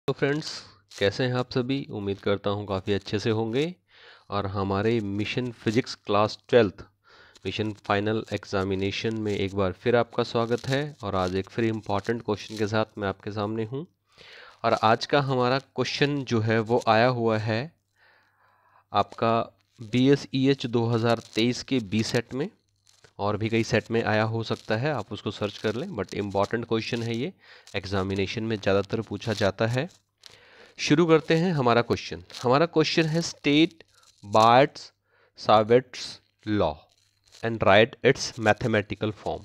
तो फ्रेंड्स, कैसे हैं आप सभी। उम्मीद करता हूं काफ़ी अच्छे से होंगे। और हमारे mission physics class 12th mission final examination में एक बार फिर आपका स्वागत है। और आज एक फिर इम्पॉर्टेंट क्वेश्चन के साथ मैं आपके सामने हूं। और आज का हमारा क्वेश्चन जो है वो आया हुआ है आपका BSEH 2023 के बी सेट में, और भी कई सेट में आया हो सकता है, आप उसको सर्च कर लें। बट इम्पॉर्टेंट क्वेश्चन है, ये एग्जामिनेशन में ज़्यादातर पूछा जाता है। शुरू करते हैं हमारा क्वेश्चन। हमारा क्वेश्चन है state Biot Savart's law and write its mathematical form.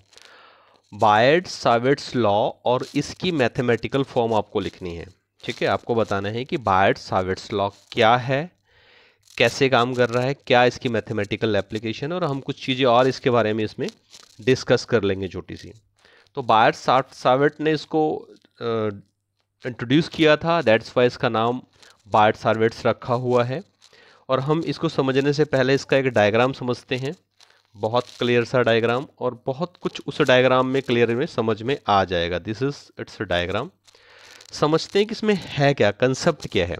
Biot Savart's law और इसकी मैथमेटिकल फॉर्म आपको लिखनी है। ठीक है, आपको बताना है कि बायर्ट्स सावेट्स लॉ क्या है, कैसे काम कर रहा है, क्या इसकी मैथमेटिकल एप्लीकेशन, और हम कुछ चीज़ें और इसके बारे में इसमें डिस्कस कर लेंगे छोटी सी। तो बायर्ट्स सावेट ने इसको इंट्रोड्यूस किया था, दैट्स वाई इसका नाम बायर्ट्स सावेट्स रखा हुआ है। और हम इसको समझने से पहले इसका एक डायग्राम समझते हैं, बहुत क्लियर सा डायग्राम, और बहुत कुछ उस डायग्राम में क्लियर में समझ में आ जाएगा। This is it's diagram. समझते हैं कि इसमें है क्या, कंसेप्ट क्या है।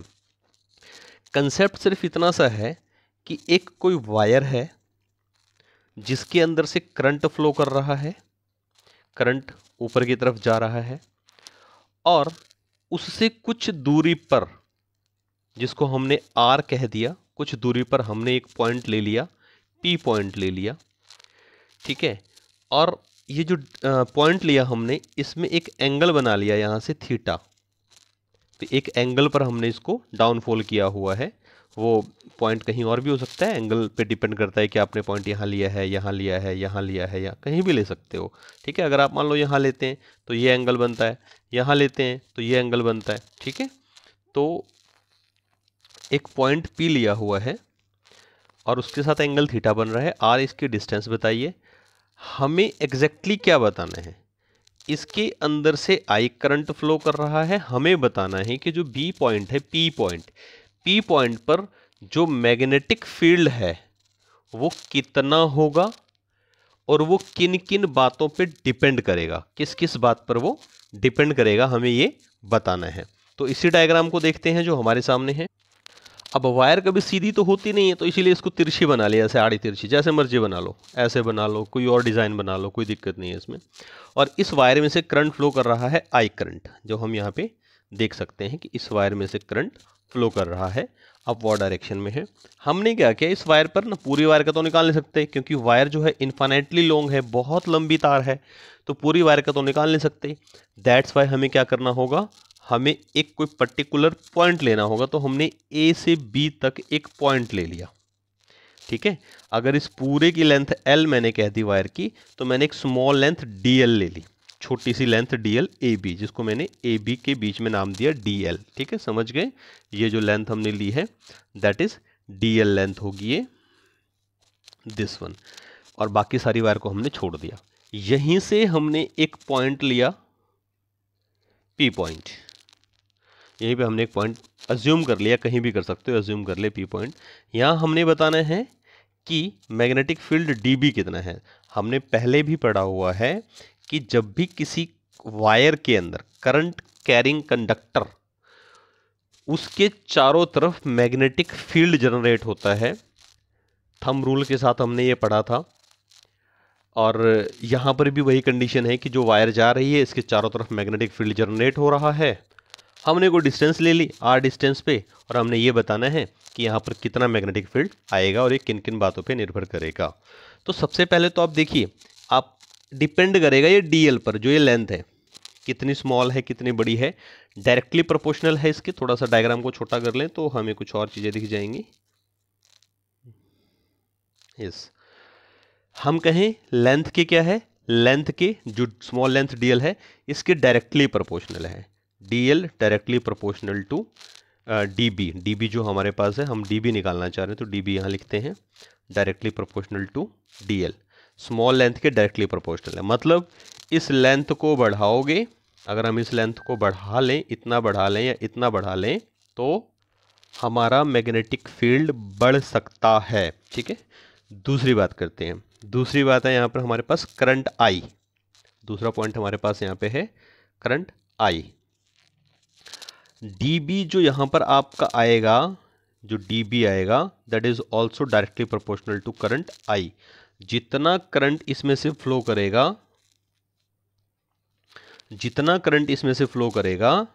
कंसेप्ट सिर्फ इतना सा है कि एक कोई वायर है जिसके अंदर से करंट फ्लो कर रहा है, करंट ऊपर की तरफ जा रहा है, और उससे कुछ दूरी पर, जिसको हमने R कह दिया, कुछ दूरी पर हमने एक पॉइंट ले लिया, P पॉइंट ले लिया। ठीक है, और ये जो पॉइंट लिया हमने, इसमें एक एंगल बना लिया यहाँ से थीटा। तो एक एंगल पर हमने इसको डाउनफॉल किया हुआ है। वो पॉइंट कहीं और भी हो सकता है, एंगल पे डिपेंड करता है कि आपने पॉइंट यहाँ लिया है, यहाँ लिया है, यहाँ लिया है, या कहीं भी ले सकते हो। ठीक है, अगर आप मान लो यहाँ लेते हैं तो ये एंगल बनता है, यहाँ लेते हैं तो ये एंगल बनता है। ठीक है, तो एक पॉइंट P लिया हुआ है और उसके साथ एंगल थीटा बन रहा है। R इसकी डिस्टेंस बताइए। हमें एग्जैक्टली क्या बताना है, इसके अंदर से I करंट फ्लो कर रहा है। हमें बताना है कि जो B पॉइंट है, P पॉइंट पर जो मैग्नेटिक फील्ड है वो कितना होगा, और वो किन किन बातों पे डिपेंड करेगा, किस किस बात पर वो डिपेंड करेगा, हमें ये बताना है। तो इसी डायग्राम को देखते हैं जो हमारे सामने है। अब वायर कभी सीधी तो होती नहीं है, तो इसीलिए इसको तिरछी बना लिया, ऐसे आड़ी तिरछी, जैसे मर्जी बना लो, ऐसे बना लो, कोई और डिज़ाइन बना लो, कोई दिक्कत नहीं है इसमें। और इस वायर में से करंट फ्लो कर रहा है I करंट, जो हम यहाँ पे देख सकते हैं कि इस वायर में से करंट फ्लो कर रहा है, अपवर्ड डायरेक्शन में है। हमने क्या किया, इस वायर पर ना, पूरी वायर का तो निकाल नहीं सकते क्योंकि वायर जो है इन्फाइनाइटली लॉन्ग है, बहुत लंबी तार है, तो पूरी वायर का तो निकाल नहीं सकते। दैट्स वाई हमें क्या करना होगा, हमें एक कोई पर्टिकुलर पॉइंट लेना होगा। तो हमने A से B तक एक पॉइंट ले लिया। ठीक है, अगर इस पूरे की लेंथ L मैंने कह दी वायर की, तो मैंने एक स्मॉल लेंथ DL ले ली, छोटी सी लेंथ DL AB, जिसको मैंने AB के बीच में नाम दिया DL। ठीक है, समझ गए। ये जो लेंथ हमने ली है दैट इज DL लेंथ होगी ये, दिस वन। और बाकी सारी वायर को हमने छोड़ दिया। यहीं से हमने एक पॉइंट लिया P पॉइंट, यहीं पे हमने एक पॉइंट अज्यूम कर लिया, कहीं भी कर सकते हो, अज्यूम कर ले P पॉइंट। यहाँ हमने बताना है कि मैग्नेटिक फील्ड dB कितना है। हमने पहले भी पढ़ा हुआ है कि जब भी किसी वायर के अंदर करंट कैरिंग कंडक्टर, उसके चारों तरफ मैग्नेटिक फील्ड जनरेट होता है। थंब रूल के साथ हमने ये पढ़ा था। और यहाँ पर भी वही कंडीशन है कि जो वायर जा रही है इसके चारों तरफ मैग्नेटिक फील्ड जनरेट हो रहा है। हमने कोई डिस्टेंस ले ली R डिस्टेंस पे, और हमने ये बताना है कि यहाँ पर कितना मैग्नेटिक फील्ड आएगा और ये किन किन बातों पे निर्भर करेगा। तो सबसे पहले तो आप देखिए, आप डिपेंड करेगा ये DL पर, जो ये लेंथ है कितनी स्मॉल है, कितनी बड़ी है, डायरेक्टली प्रोपोर्शनल है इसके। थोड़ा सा डायग्राम को छोटा कर लें तो हमें कुछ और चीज़ें दिख जाएंगी। यस, हम कहें लेंथ के क्या है, लेंथ के जो स्मॉल लेंथ DL है इसके डायरेक्टली प्रोपोर्शनल है। DL directly proportional to DB जो हमारे पास है, हम DB निकालना चाह रहे हैं तो DB यहाँ लिखते हैं, directly proportional to DL। Small length के डायरेक्टली प्रोपोर्शनल है, मतलब इस लेंथ को बढ़ाओगे, अगर हम इस लेंथ को बढ़ा लें, इतना बढ़ा लें या इतना बढ़ा लें, तो हमारा मैग्नेटिक फील्ड बढ़ सकता है। ठीक है, दूसरी बात करते हैं। दूसरी बात है यहाँ पर हमारे पास करंट I। दूसरा पॉइंट हमारे पास यहाँ पे है करंट I। dB जो यहाँ पर आपका आएगा, जो dB आएगा that is also directly proportional to current I। जितना करंट इसमें से फ्लो करेगा, जितना करंट इसमें से फ्लो करेगा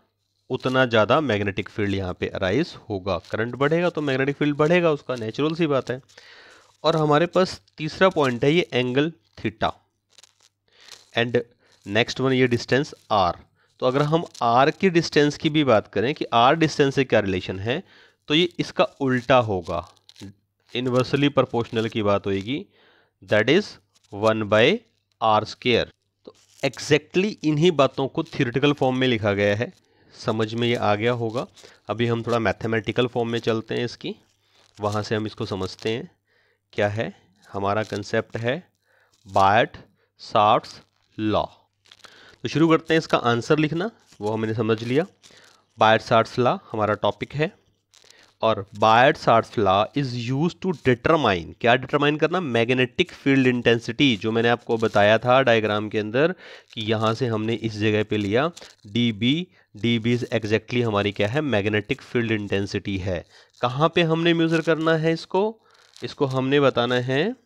उतना ज़्यादा मैग्नेटिक फील्ड यहाँ पे अराइज होगा। करंट बढ़ेगा तो मैग्नेटिक फील्ड बढ़ेगा, उसका नेचुरल सी बात है। और हमारे पास तीसरा पॉइंट है ये angle theta, and next one ये डिस्टेंस आर। तो अगर हम आर की डिस्टेंस की भी बात करें कि आर डिस्टेंस से क्या रिलेशन है, तो ये इसका उल्टा होगा, इन्वर्सली प्रोपोर्शनल की बात होगी, दैट इज 1/r²। तो एग्जैक्टली इन्हीं बातों को थियोरेटिकल फॉर्म में लिखा गया है, समझ में ये आ गया होगा। अभी हम थोड़ा मैथमेटिकल फॉर्म में चलते हैं इसकी, वहाँ से हम इसको समझते हैं क्या है। हमारा कंसेप्ट है बायट-सावर्ट्स लॉ। तो शुरू करते हैं इसका आंसर लिखना, वो हमने समझ लिया। बायट-सावर्ट्स लॉ हमारा टॉपिक है, और Biot Savart's law is used to determine, क्या डिटरमाइन करना, मैग्नेटिक फील्ड इंटेंसिटी। जो मैंने आपको बताया था डायग्राम के अंदर कि यहाँ से हमने इस जगह पे लिया dB, dB इज एग्जैक्टली हमारी क्या है, मैग्नेटिक फील्ड इंटेंसिटी है। कहाँ पे हमने मेजर करना है इसको हमने बताना है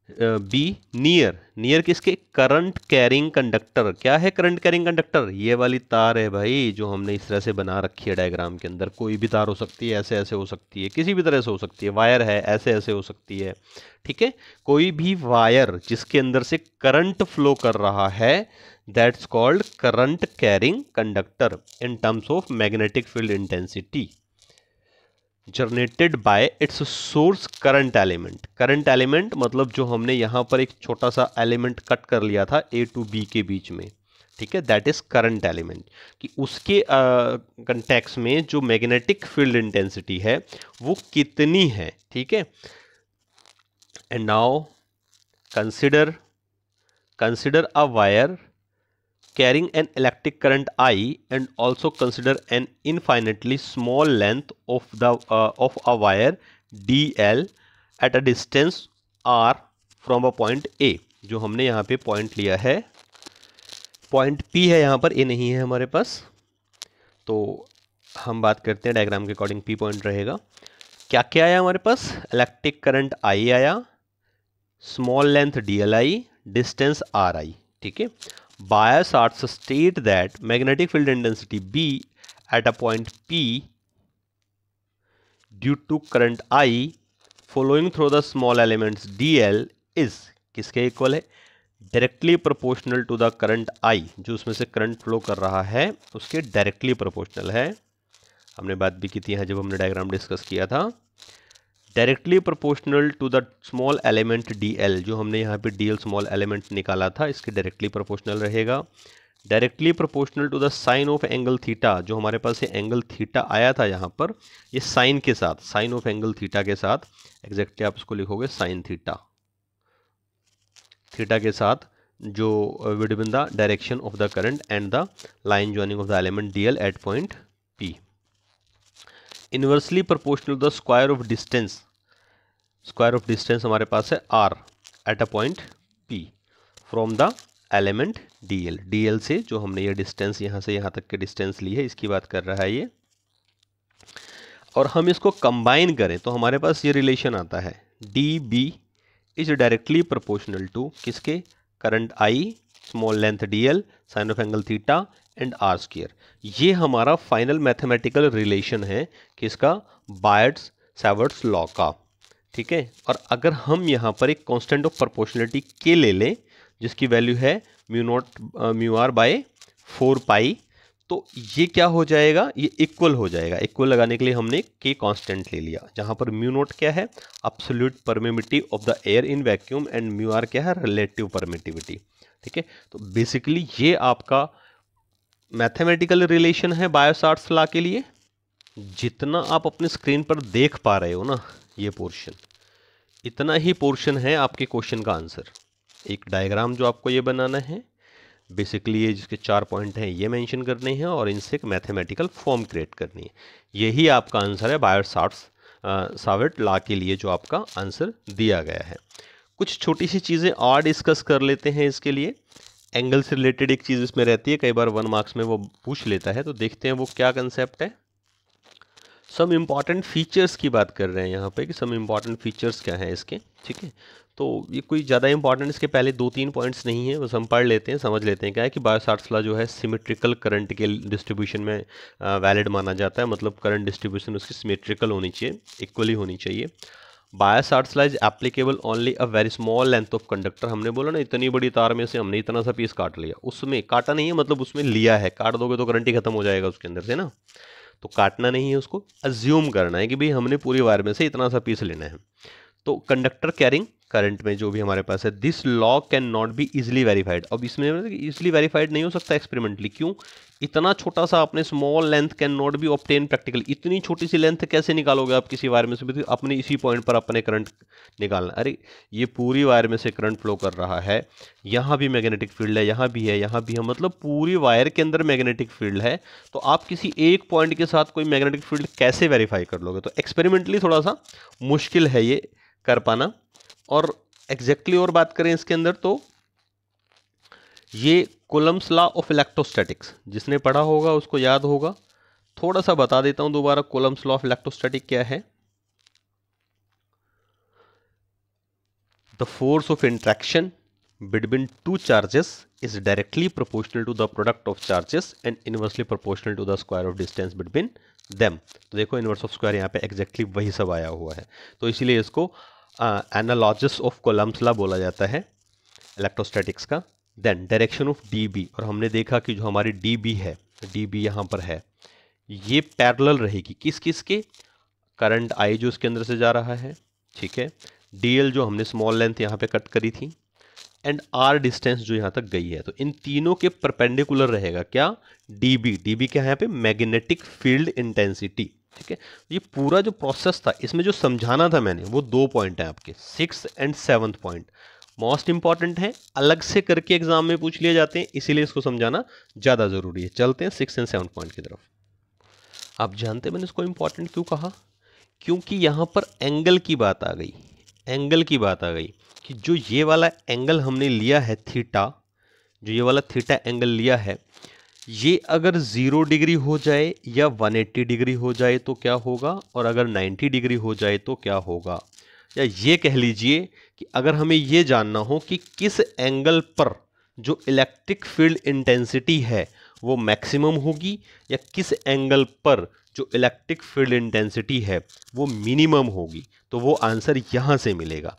बी नियर। नियर किसके, करंट कैरिंग कंडक्टर। क्या है करंट कैरिंग कंडक्टर, ये वाली तार है भाई जो हमने इस तरह से बना रखी है डायग्राम के अंदर। कोई भी तार हो सकती है, ऐसे ऐसे हो सकती है, किसी भी तरह से हो सकती है, वायर है ऐसे ऐसे हो सकती है, ठीक है। कोई भी वायर जिसके अंदर से करंट फ्लो कर रहा है that's called current carrying conductor in terms of magnetic field intensity generated by it's source current element. Current element मतलब जो हमने यहाँ पर एक छोटा सा एलिमेंट कट कर लिया था A to B के बीच में, ठीक है, दैट इज करंट एलिमेंट। कि उसके कंटेक्स में जो मैग्नेटिक फील्ड इंटेंसिटी है वो कितनी है, ठीक है। And now consider a wire carrying an electric current I and also consider an infinitely small length of a wire DL at a distance R from a point A। जो हमने यहाँ पे पॉइंट लिया है, पॉइंट P है यहाँ पर, A नहीं है हमारे पास। तो हम बात करते हैं डायग्राम के अकॉर्डिंग P पॉइंट रहेगा। क्या क्या आया हमारे पास, इलेक्ट्रिक करंट I आया, small length DLI, distance RI, ठीक है। Bayer-Sartz state that magnetic field intensity B at a point P due to current I flowing through the small elements DL is किसके equal है, directly proportional to the current I, जो उसमें से current flow कर रहा है उसके directly proportional है। हमने बात भी की थी यहाँ जब हमने डायग्राम डिस्कस किया था। Directly proportional to the small element DL, जो हमने यहाँ पे DL स्मॉल एलिमेंट निकाला था, इसके डायरेक्टली प्रोपोर्शनल रहेगा। Directly proportional to the sine of angle theta, जो हमारे पास ये एंगल थीटा आया था यहाँ पर, ये साइन के साथ, साइन ऑफ एंगल थीटा के साथ, एग्जैक्टली आप इसको लिखोगे साइन थीटा, थीटा के साथ जो within the direction of the current and the line joining of the element DL at point P। Inversely proportional the square of distance, square of distance हमारे पास है R at a point P from the element DL। DL से जो हमने ये distance यहाँ से यहाँ तक के डिस्टेंस ली है, इसकी बात कर रहा है ये। और हम इसको कंबाइन करें तो हमारे पास ये रिलेशन आता है DB is directly proportional to किसके, current I, small length DL, sine of angle theta and R²। ये हमारा फाइनल मैथमेटिकल रिलेशन है किसका, बायट-सावर्ट्स लॉ का, ठीक है। और अगर हम यहाँ पर एक कांस्टेंट ऑफ प्रोपोर्शनलिटी K ले लें जिसकी वैल्यू है μ0/4π, तो ये क्या हो जाएगा, ये इक्वल हो जाएगा। इक्वल लगाने के लिए हमने K कांस्टेंट ले लिया, जहाँ पर μ0 क्या है, absolute permittivity of the air in vacuum, and μr क्या है, रिलेटिव परमिटिविटी, ठीक है। तो बेसिकली ये आपका मैथमेटिकल रिलेशन है बायर-सावर्ट्स लॉ के लिए। जितना आप अपने स्क्रीन पर देख पा रहे हो ना ये पोर्शन, इतना ही पोर्शन है आपके क्वेश्चन का आंसर। एक डायग्राम जो आपको ये बनाना है, बेसिकली ये जिसके 4 पॉइंट हैं ये मेंशन करने हैं और इनसे एक मैथमेटिकल फॉर्म क्रिएट करनी है। यही आपका आंसर है बायर-सावर्ट्स लॉ के लिए जो आपका आंसर दिया गया है। कुछ छोटी सी चीज़ें और डिस्कस कर लेते हैं इसके लिए। एंगल से रिलेटेड एक चीज़ इसमें रहती है, कई बार 1 मार्क्स में वो पूछ लेता है, तो देखते हैं वो क्या कंसेप्ट है। सम इम्पॉर्टेंट फीचर्स की बात कर रहे हैं यहाँ पे कि सम इम्पॉर्टेंट फीचर्स क्या हैं इसके, ठीक है। तो ये कोई ज़्यादा इंपॉर्टेंट इसके पहले 2-3 पॉइंट्स नहीं है, बस हम पढ़ लेते हैं, समझ लेते हैं। क्या है कि बायो-सावर्ट्स लॉ जो है सिमेट्रिकल करंट के डिस्ट्रीब्यूशन में वैलिड माना जाता है, मतलब करंट डिस्ट्रीब्यूशन उसकी सिमेट्रिकल होनी चाहिए, इक्वली होनी चाहिए। Bio-Savart's law is applicable only a very small length of conductor. हमने बोला ना इतनी बड़ी तार में से हमने इतना सा पीस काट लिया, उसमें काटा नहीं है, मतलब उसमें लिया है, काट दोगे तो करंट ही खत्म हो जाएगा उसके अंदर से ना, तो काटना नहीं है, उसको अज्यूम करना है कि भाई हमने पूरी वायर में से इतना सा पीस लेना है। तो कंडक्टर कैरिंग करंट में जो भी हमारे पास है, this law can not be easily verified. अब इसमें इजिली वेरीफाइड नहीं हो सकता एक्सपेरिमेंटली, क्यों? इतना छोटा सा आपने small length can not be obtain practical. इतनी छोटी सी लेंथ कैसे निकालोगे आप किसी वायर में से? अपने इसी पॉइंट पर अपने करंट निकालना। अरे ये पूरी वायर में से करंट फ्लो कर रहा है, यहाँ भी मैग्नेटिक फील्ड है, यहाँ भी है, यहाँ भी है, मतलब पूरी वायर के अंदर मैग्नेटिक फील्ड है। तो आप किसी एक पॉइंट के साथ कोई मैग्नेटिक फील्ड कैसे वेरीफाई कर लोगे? तो एक्सपेरिमेंटली थोड़ा सा मुश्किल है ये कर पाना। और एग्जैक्टली और बात करें इसके अंदर, तो ये कूलम्स लॉ ऑफ इलेक्ट्रोस्टैटिक्स, जिसने पढ़ा होगा उसको याद होगा। थोड़ा सा बता देता हूं दोबारा, कूलम्स लॉ ऑफ इलेक्ट्रोस्टैटिक क्या है। The force of interaction between two charges is directly proportional to the product of charges and inversely proportional to the square of distance between them. तो देखो इनवर्स ऑफ स्क्वायर यहाँ पे exactly वही सब आया हुआ है, तो इसीलिए इसको एनालॉजिस ऑफ कूलम्स लॉ बोला जाता है इलेक्ट्रोस्टैटिक्स का। Then direction of D B, और हमने देखा कि जो हमारी डी बी है, डी बी यहाँ पर है, ये पैरेलल रहेगी किस किस के? करंट आई जो इसके अंदर से जा रहा है, ठीक है, डी एल जो हमने स्मॉल लेंथ यहाँ पे कट करी थी, एंड आर डिस्टेंस जो यहाँ तक गई है। तो इन तीनों के परपेंडिकुलर रहेगा क्या? D B. डी बी क्या है यहाँ पे? मैग्नेटिक फील्ड इंटेंसिटी, ठीक है। ये पूरा जो प्रोसेस था, इसमें जो समझाना था मैंने, वो 2 पॉइंट हैं आपके, 6th and 7th point most important है, अलग से करके एग्जाम में पूछ लिए जाते हैं, इसीलिए इसको समझाना ज्यादा जरूरी है। चलते हैं 6th एंड 7th पॉइंट की तरफ। आप जानते हैं मैंने इसको इंपॉर्टेंट क्यों कहा? क्योंकि यहां पर एंगल की बात आ गई, एंगल की बात आ गई कि जो ये वाला एंगल हमने लिया है थीटा, जो ये वाला थीटा एंगल लिया है, ये अगर 0 डिग्री हो जाए या 180 डिग्री हो जाए तो क्या होगा, और अगर 90 डिग्री हो जाए तो क्या होगा। या ये कह लीजिए कि अगर हमें ये जानना हो कि किस एंगल पर जो इलेक्ट्रिक फील्ड इंटेंसिटी है वो मैक्सिमम होगी, या किस एंगल पर जो इलेक्ट्रिक फील्ड इंटेंसिटी है वो मिनिमम होगी, तो वो आंसर यहाँ से मिलेगा।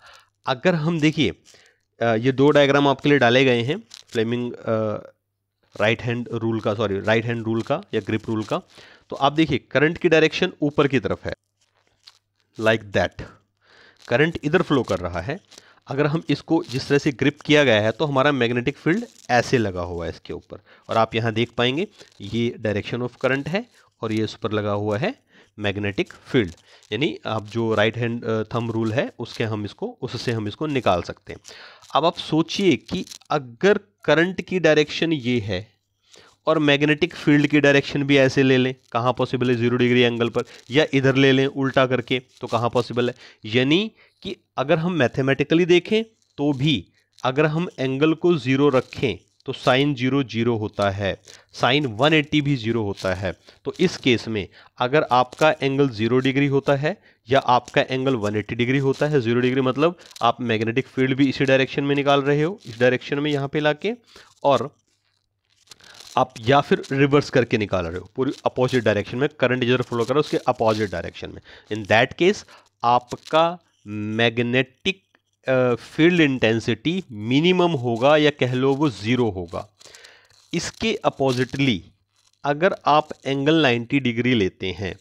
अगर हम देखिए, ये 2 डायग्राम आपके लिए डाले गए हैं फ्लेमिंग राइट हैंड रूल का, सॉरी राइट हैंड रूल का या ग्रिप रूल का। तो आप देखिए करंट की डायरेक्शन ऊपर की तरफ है, लाइक दैट, करंट इधर फ्लो कर रहा है। अगर हम इसको जिस तरह से ग्रिप किया गया है तो हमारा मैग्नेटिक फील्ड ऐसे लगा हुआ है इसके ऊपर, और आप यहाँ देख पाएंगे ये डायरेक्शन ऑफ करंट है और ये इस पर लगा हुआ है मैग्नेटिक फील्ड। यानी आप जो राइट हैंड थंब रूल है उससे हम इसको निकाल सकते हैं। अब आप सोचिए कि अगर करंट की डायरेक्शन ये है और मैग्नेटिक फील्ड की डायरेक्शन भी ऐसे ले लें, कहाँ पॉसिबल है? 0 डिग्री एंगल पर, या इधर ले लें उल्टा करके, तो कहाँ पॉसिबल है? यानी कि अगर हम मैथमेटिकली देखें तो भी अगर हम एंगल को 0 रखें तो साइन 0 0 होता है, साइन 180 भी 0 होता है। तो इस केस में अगर आपका एंगल 0 डिग्री होता है या आपका एंगल 180 डिग्री होता है, 0 डिग्री मतलब आप मैग्नेटिक फील्ड भी इसी डायरेक्शन में निकाल रहे हो, इस डायरेक्शन में यहाँ पे लाके, और आप या फिर रिवर्स करके निकाल रहे हो पूरी अपोजिट डायरेक्शन में, करंट जिधर फ्लो कर रहा है उसके अपोजिट डायरेक्शन में। इन दैट केस आपका मैग्नेटिक फील्ड इंटेंसिटी मिनिमम होगा, या कह लो वो 0 होगा। इसके अपोजिटली अगर आप एंगल 90 डिग्री लेते हैं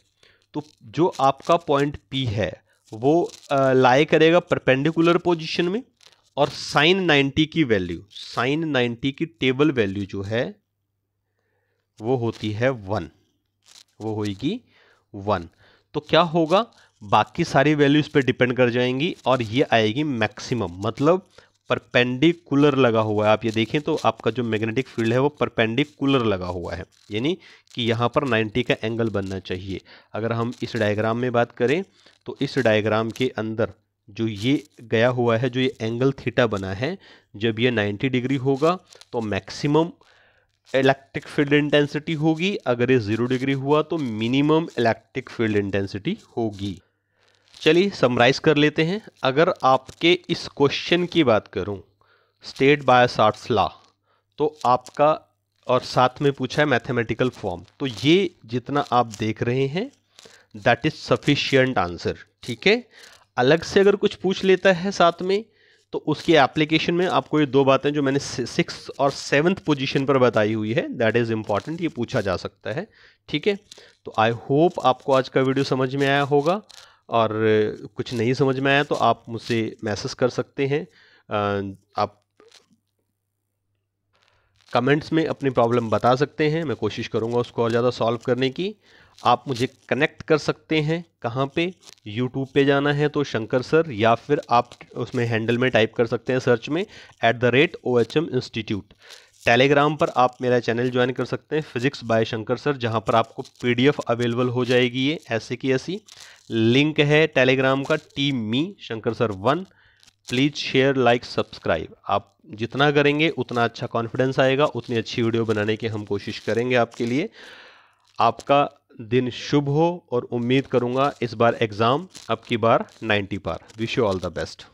तो जो आपका पॉइंट P है वो लाई करेगा परपेंडिकुलर पोजीशन में, और साइन 90 की वैल्यू, साइन 90 की टेबल वैल्यू जो है वो होती है 1, वो होगी 1। तो क्या होगा, बाकी सारी वैल्यूज पे डिपेंड कर जाएंगी और ये आएगी मैक्सिमम, मतलब परपेंडिकुलर लगा हुआ है। आप ये देखें तो आपका जो मैग्नेटिक फील्ड है वो परपेंडिकुलर लगा हुआ है, यानी कि यहाँ पर 90 का एंगल बनना चाहिए। अगर हम इस डायग्राम में बात करें तो इस डायग्राम के अंदर जो ये गया हुआ है, जो ये एंगल थीटा बना है, जब ये 90 डिग्री होगा तो मैक्सिमम इलेक्ट्रिक फील्ड इंटेंसिटी होगी, अगर ये 0 डिग्री हुआ तो मिनिमम इलेक्ट्रिक फील्ड इंटेंसिटी होगी। चलिए समराइज कर लेते हैं। अगर आपके इस क्वेश्चन की बात करूं, स्टेट बाय शार्ट्स लॉ, तो आपका, और साथ में पूछा है मैथमेटिकल फॉर्म, तो ये जितना आप देख रहे हैं दैट इज सफिशिएंट आंसर। ठीक है, अलग से अगर कुछ पूछ लेता है साथ में, तो उसकी एप्लीकेशन में आपको ये दो बातें जो मैंने 6th और 7th पोजीशन पर बताई हुई है, दैट इज़ इंपॉर्टेंट, ये पूछा जा सकता है। ठीक है, तो आई होप आपको आज का वीडियो समझ में आया होगा, और कुछ नहीं समझ में आया तो आप मुझसे मैसेज कर सकते हैं। आप कमेंट्स में अपनी प्रॉब्लम बता सकते हैं, मैं कोशिश करूंगा उसको और ज़्यादा सॉल्व करने की। आप मुझे कनेक्ट कर सकते हैं कहाँ पे, यूट्यूब पे जाना है तो शंकर सर, या फिर आप उसमें हैंडल में टाइप कर सकते हैं सर्च में @OHM इंस्टीट्यूट। टेलीग्राम पर आप मेरा चैनल ज्वाइन कर सकते हैं फिजिक्स बाय शंकर सर, जहाँ पर आपको PDF अवेलेबल हो जाएगी, ये ऐसे की ऐसी। लिंक है टेलीग्राम का team me Shankar sir 1। Please share, like, subscribe. आप जितना करेंगे उतना अच्छा कॉन्फिडेंस आएगा, उतनी अच्छी वीडियो बनाने की हम कोशिश करेंगे आपके लिए। आपका दिन शुभ हो, और उम्मीद करूंगा इस बार एग्ज़ाम अब की बार 90 पार। Wish you all the best.